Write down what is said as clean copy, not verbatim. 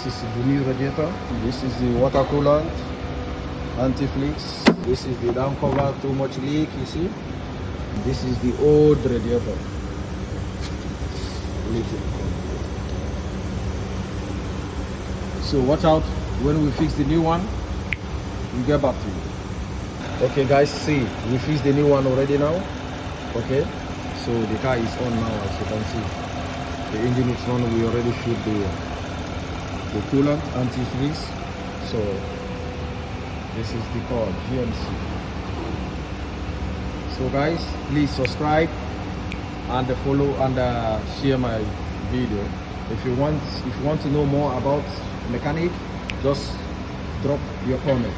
This is the new radiator. This is the water coolant, anti-flex. This is the down cover, too much leak, you see. This is the old radiator. Leaking. So watch out when we fix the new one. We'll get back to you. Okay guys, see, we fixed the new one already now. Okay, so the car is on now, as you can see. The engine is on. We already filled the coolant, anti-freeze. So this is the car GMC. So guys, please subscribe and follow and share my video. If you want to know more about mechanic, just drop your comment.